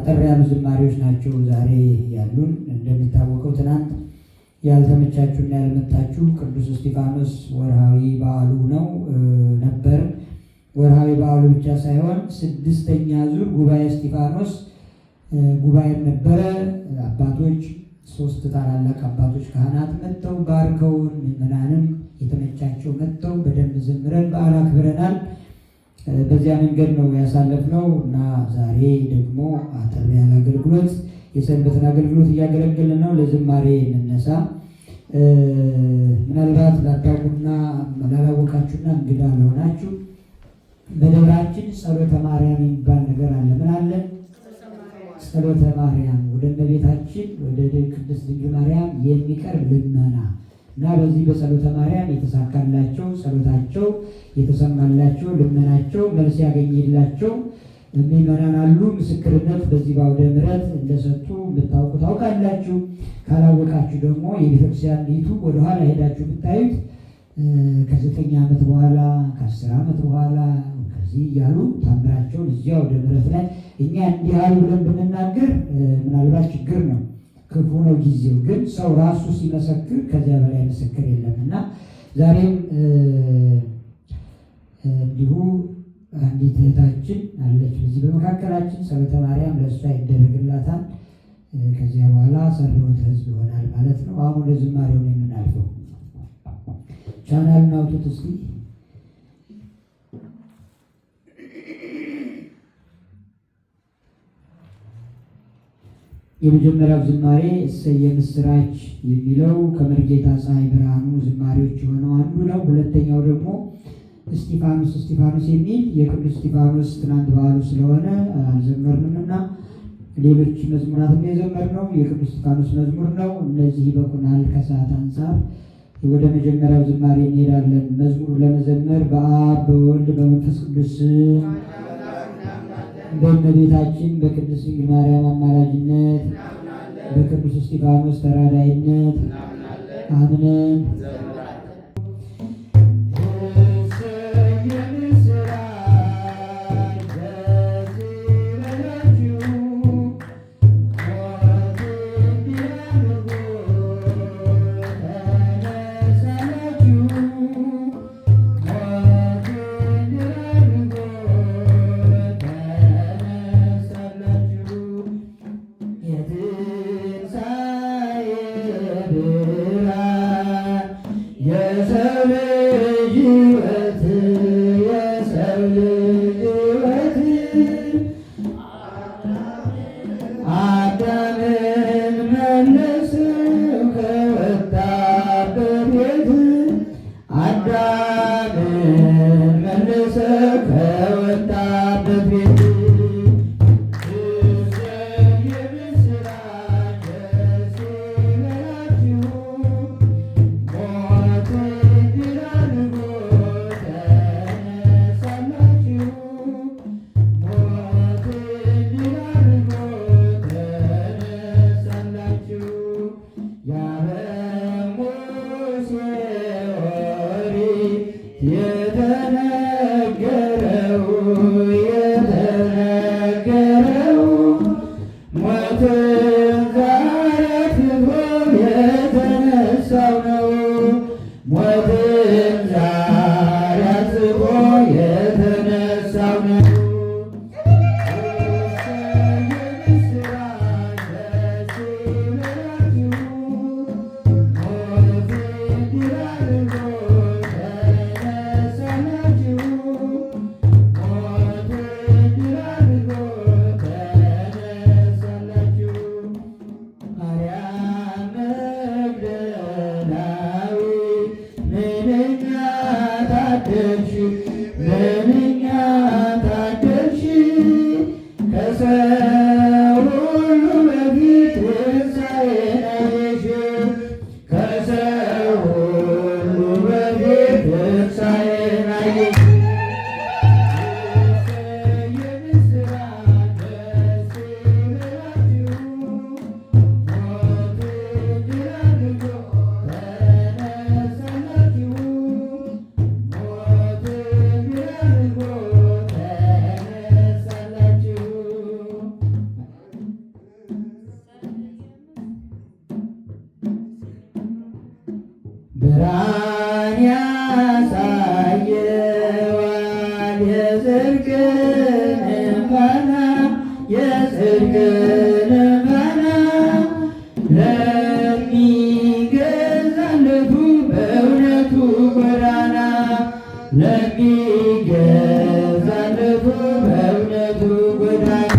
አጠር ያሉ ዝማሬዎች ናቸው ዛሬ ያሉን። እንደሚታወቀው ትናንት ያልተመቻችሁና ያልመጣችሁ ቅዱስ እስጢፋኖስ ወርሃዊ በዓሉ ነበር። ወርሃዊ በዓሉ ብቻ ሳይሆን 6ኛ ዙር ጉባኤ እስጢፋኖስ ጉባኤ ነበረ። አባቶች 3 ታላላቅ አባቶች ካህናት መጥተው ባርከውን፣ ምዕመናንም የተመቻቸው መጥተው በደንብ ዘምረን በዓል አክብረናል። በዚያ መንገድ ነው ያሳለፍነው እና ዛሬ ደግሞ አጠር ያለ አገልግሎት የሰንበትን አገልግሎት እያገለገልን ነው። ለዝማሬ እንነሳ። ምናልባት ላታውቁና ላላወቃችሁና እንግዳ ለሆናችሁ በደብራችን ጸሎተ ማርያም የሚባል ነገር አለ። ምን አለ? ጸሎተ ማርያም፣ ወደ እመቤታችን ወደ ቅድስት ድንግል ማርያም የሚቀርብ ልመና እና በዚህ በጸሎተ ማርያም የተሳካላቸው ጸሎታቸው የተሰማላቸው ልመናቸው መልስ ያገኘላቸው ምዕመናን አሉ። ምስክርነት በዚህ በአውደ ምሕረት እንደሰጡ የምታውቁ ታውቃላችሁ። ካላወቃችሁ ደግሞ የቤተክርስቲያን ሊቱ ወደኋላ ሄዳችሁ ብታዩት ከ9 ዓመት በኋላ ከ10 ዓመት በኋላ ከዚህ እያሉ ታምራቸውን እዚያ አውደ ምሕረት ላይ እኛ እንዲህ ያሉ ብለን ብንናገር ምናልባት ችግር ነው፣ ክፉ ነው ጊዜው። ግን ሰው ራሱ ሲመሰክር ከዚያ በላይ ምስክር የለምና ዛሬም እንዲሁ አንዲት እህታችን አለች በዚህ በመካከላችን። ጸሎተ ማርያም ለእሷ ይደረግላታል። ከዚያ በኋላ ጸሎተ ሕዝብ ይሆናል ማለት ነው። አሁን ወደ ዝማሬው ነው የምናልፈው። ቻናሉን አውጡት እስኪ። የመጀመሪያው ዝማሬ እሰየ ምስራች የሚለው ከመርጌታ ፀሐይ ብርሃኑ ዝማሬዎች የሆነው አንዱ ነው። ሁለተኛው ደግሞ እስጢፋኖስ የሚል የቅዱስ እስጢፋኖስ ትናንት በዓሉ ስለሆነ አልዘመርንምና ሌሎች መዝሙራትም የዘመርነው የቅዱስ እስጢፋኖስ መዝሙር ነው። እነዚህ ይበቁናል ከሰዓት አንጻር። ወደ መጀመሪያው ዝማሬ እንሄዳለን። መዝሙሩ ለመዘመር በአብ በወልድ በመንፈስ ቅዱስ በእመቤታችን በቅድስት ድንግል ማርያም አማላጅነት በቅዱስ እስጢፋኖስ ተራዳይነት አምነን ብርሃን ያሳየዋል የጽድቅን ፋና የጽድቅን ፋና ለሚገዛለቱ በእውነቱ ጎዳና ለሚገዛለቱ በእውነቱ ጎዳና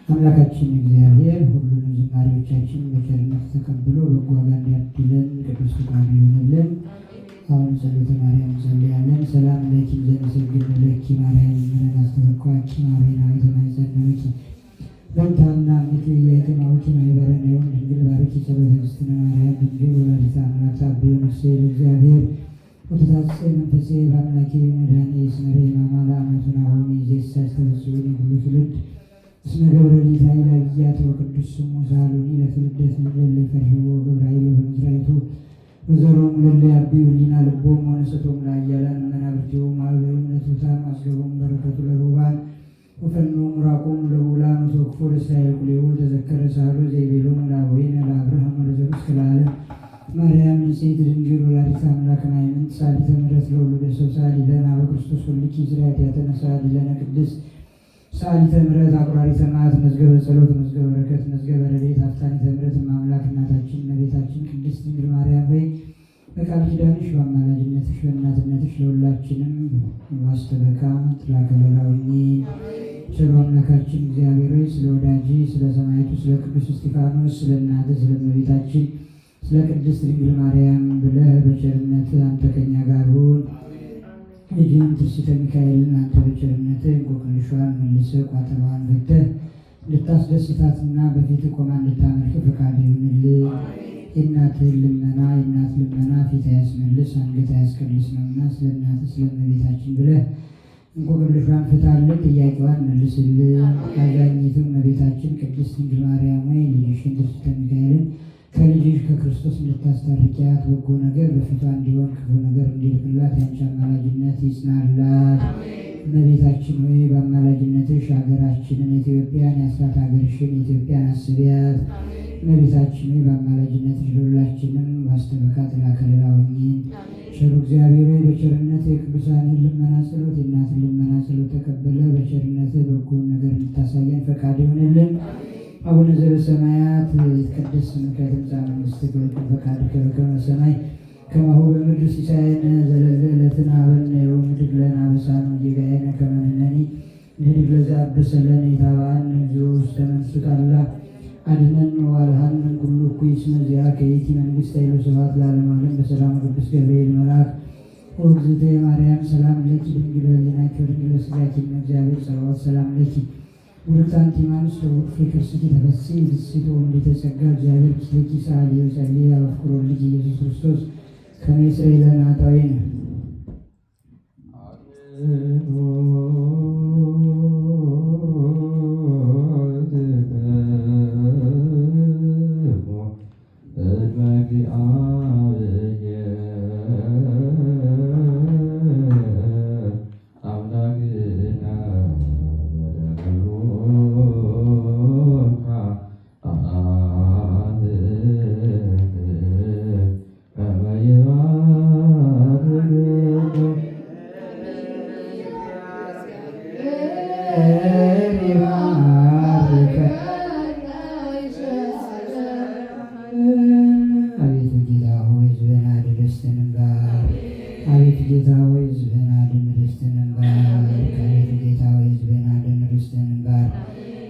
አምላካችን እግዚአብሔር ሁሉን ለኪ ዘንሰግድ ለኪ ማርያም ምንን አስተበኳኪ ማርያም የተማይጸነኪ በንታና ምት የትማውኪ ማይበረን ይሁን ድንግል ባርኪ ጸሎተ ክርስትና ማርያም ድንግል ወላዲተ አምላክ ሳቢዮ ነፍሴ ለእግዚአብሔር ወተታጽ መንፈሴ በአምላኬ መድኃኔ ስመሬ ማማላ አመቱን አሁን ዜሳች ተወስውን ሁሉ ትውልድ እስመ ገብረ ሊት ኃይል አብያት ወቅዱስ ስሙ ሳሉኒ ለትውልደት ምድር ለፈርህቦ ገብረ ኃይል በመዝራይቱ ወዘሮም ለለ አቢው ሊና ልቦም ወነሰቶም ለአያላን መናብርቲው ማዕበሉ ለቱታን አስገቦም በረከቱ ለሩባን ወፈኑ ምራቆም ለውላን ወተወክፎ ለእስራኤል ቁሌው ተዘከረ ሳሉ ዘይቤሎም ለአቡነ ለአብርሃም ወለዘሩስ ከለዓለም ማርያም ንጽሕት ድንግል ወላዲተ አምላክ ማይምንት ሳሊተ ምሕረት ለወሉደ ሰብ ሳሊለነ በክርስቶስ ሁልኪ ዝራያት ያተነሳ ሊለነ ቅድስት ሳሊተ ምሕረት አቁራሪተ መዓት መዝገበ ጸሎት መዝገበ በረከት መዝገበ ረድኤት አፍታኒተ ምሕረት አምላክ እናታችን እመቤታችን ቅድስት ድንግል ማርያም ሆይ በቃል ኪዳንሽ በአማላጅነትሽ በእናትነትሽ ለሁላችንም ዋስተበካ ትላከለላዊኒ ቸሩ አምላካችን እግዚአብሔር ሆይ ስለ ወዳጅ ስለ ሰማዕቱ ስለ ቅዱስ እስጢፋኖስ ስለ እናትህ ስለ እመቤታችን ስለ ቅድስት ድንግል ማርያም ብለህ በቸርነት አንተ ከኛ ጋር ሁን። ልጅህን ትርሲተ ሚካኤልን አንተ በቸርነትህ እንቆቅልሿን መልሰህ ቋጠሯን ፈተህ እንድታስደስታትና በፊትህ ቆማ እንድታመልክ ፈቃድ ይሁንልህ። የእናትህን ልመና የእናት ልመና ፊት አያስመልስ አንገት አያስቀልስ ነውና ስለ እናትህ ስለ እመቤታችን ብለህ እንቆቅልሿን ፍታልን፣ ጥያቄዋን መልስልን። አዛኝቱ እመቤታችን ቅድስት ድንግል ማርያም ሆይ ልጅሽን ትርሲተ ሚካኤልን ከልጅሽ ከክርስቶስ እንድታስታርቂያት በጎ ነገር በፊቷ እንዲሆን ክፉ ነገር እንዲልክላት ያንቺ አማላጅነት ይጽናላት። እመቤታችን ሆይ በአማላጅነትሽ ሀገራችንን ኢትዮጵያን የአስራት ሀገርሽን ኢትዮጵያን አስቢያት። እመቤታችን ሆይ በአማላጅነትሽ ለሁላችንም ዋስተበካ ትላከለላውኝን ቸሩ እግዚአብሔር ሆይ በቸርነት የቅዱሳንን ልመና ጸሎት የእናትን ልመና ጸሎት ተቀበለ በቸርነት በጎን ነገር እንድታሳየን ፈቃድ ይሆንልን። አቡነ ዘበሰማያት ይትቀደስ ስምከ ትምጻእ መንግሥትከ ወይኩን ፈቃድከ በከመ በሰማይ ከማሁ በምድር ሲሳየነ ዘለለ ዕለትነ ሀበነ ዮም ወኅድግ ለነ አበሳነ ወጌጋየነ ከመ ንሕነኒ ንኅድግ ለዘአበሰ ለነ ኢታብአነ እግዚኦ ውስተ መንሱት አላህ አድኅነነ ወአልሃነ እምኩሉ እኩይ እስመ ዚአከ ይእቲ መንግሥት ኃይል ወስብሐት ለዓለመ ዓለም። በሰላም ቅዱስ ገብርኤል መልአክ ወእግዝእትየ ማርያም ሰላም ለኪ ድንግል በኅሊናኪ ወድንግል በሥጋኪ እም እግዚአብሔር ጸባኦት ሰላም ለኪ ውእቱ አንቲ እማንስት ወውእቱ ፍሬ ተፈሥሒ ፍሥሕት ወምልዕተ ጸጋ እግዚአብሔር ምስሌኪ ሰአሊ ወጸልዪ አበፍቅሮ ልጅ ኢየሱስ ክርስቶስ ከመ ይስረይ ለነ ኃጣውኢነ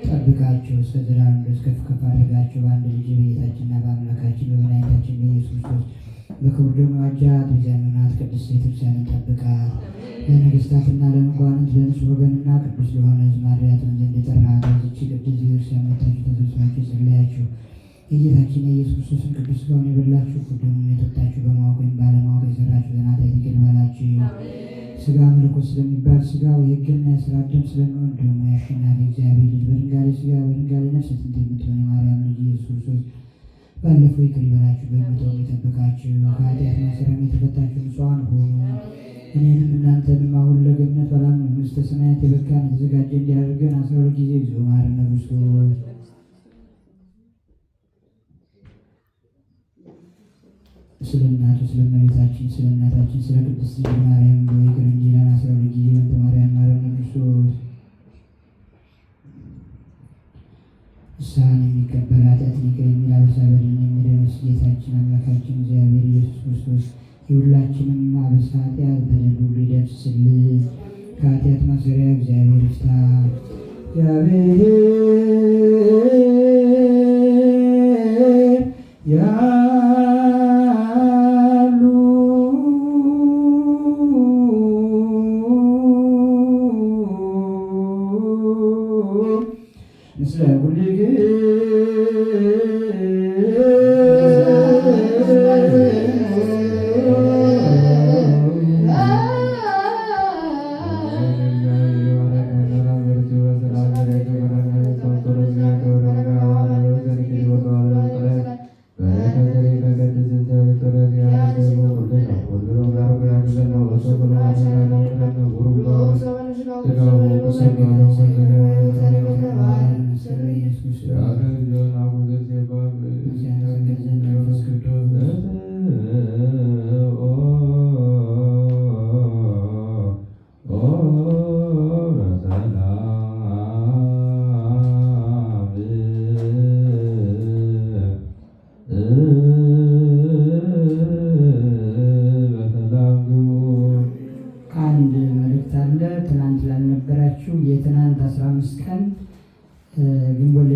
ጠብቃቸው እስከ ዘላለም ድረስ ከፍ ከፍ አድርጋቸው በአንድ ልጅ በጌታችንና በአምላካችን በመድኃኒታችን በኢየሱስ ክርስቶስ በክቡር ደሙ ዋጃት የዘመናት ቅድስት ቤተክርስቲያንን ጠብቃት። ለነገሥታትና ለመኳንንት ለንጹሕ ወገንና ቅዱስ ለሆነ ሕዝብ ማደሪያ ትሆን ዘንድ የጠራሃት በዚህች ቅድስት ቤተክርስቲያን መጥታችሁ ተሰብስባችሁ የጸለያችሁ የጌታችን የኢየሱስ ክርስቶስን ቅዱስ ሥጋውን የበላችሁ ደሙን የጠጣችሁ በማወቅ ወይም ባለማወቅ የሠራችሁ ኃጢአት ይቅር ይበላችሁ። ሥጋ መለኮት ስለሚባል ሥጋው የሕግና የሥርዓት ደም ስለሚሆን ደግሞ የአሸናፊ እግዚአብሔር ልጅ በድንጋሌ ሥጋ በድንጋሌ ነፍስ ጥንት የምትሆን የማርያም ልጅ ኢየሱስ ክርስቶስ ባለፈው ይቅር ይበላችሁ፣ በመተውም የጠበቃችሁ ከኃጢአት ማሰሪያም የተፈታችሁ ንጹሐን ሆኑ። እኔንም እናንተንም አሁን ለገነት በላም መንግሥተ ሰማያት የበቃን የተዘጋጀ እንዲያደርገን 12 ጊዜ እግዚኦ መሐረነ ክርስቶስ ስለ እናቱ ስለ እመቤታችን ስለ እናታችን ስለ ቅድስት ድንግል ማርያም ይቅር እንዲለን 12 ጊዜ በእንተ ማርያም መሐረነ ክርስቶስ ንስሐን የሚቀበል ኃጢአትን ይቅር የሚል አበሳ በደልን የሚደምስ ጌታችን አምላካችን እግዚአብሔር ኢየሱስ ክርስቶስ የሁላችንም አበሳ ኃጢአት በደል ሁሉ ይደምስስልን። ከኃጢአት ማሰሪያ እግዚአብሔር ይፍታ። እግዚአብሔር ያሉ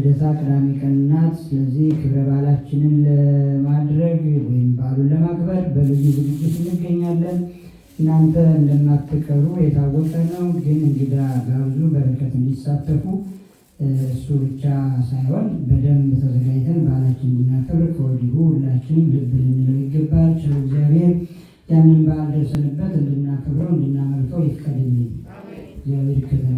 የልደታ ቅዳሜ ቀን ናት። ስለዚህ ክብረ በዓላችንን ለማድረግ ወይም በዓሉን ለማክበር በልዩ ዝግጅት እንገኛለን። እናንተ እንደማትቀሩ የታወቀ ነው። ግን እንግዳ ጋብዙ፣ በረከት እንዲሳተፉ። እሱ ብቻ ሳይሆን በደንብ ተዘጋጅተን በዓላችን እንድናከብር ከወዲሁ ሁላችንም ልብ ልንለው ይገባል። ቸር እግዚአብሔር ያንን በዓል ደርሰንበት እንድናከብረው እንድናመልከው ይፍቀድልን። እግዚአብሔር ይከተላል።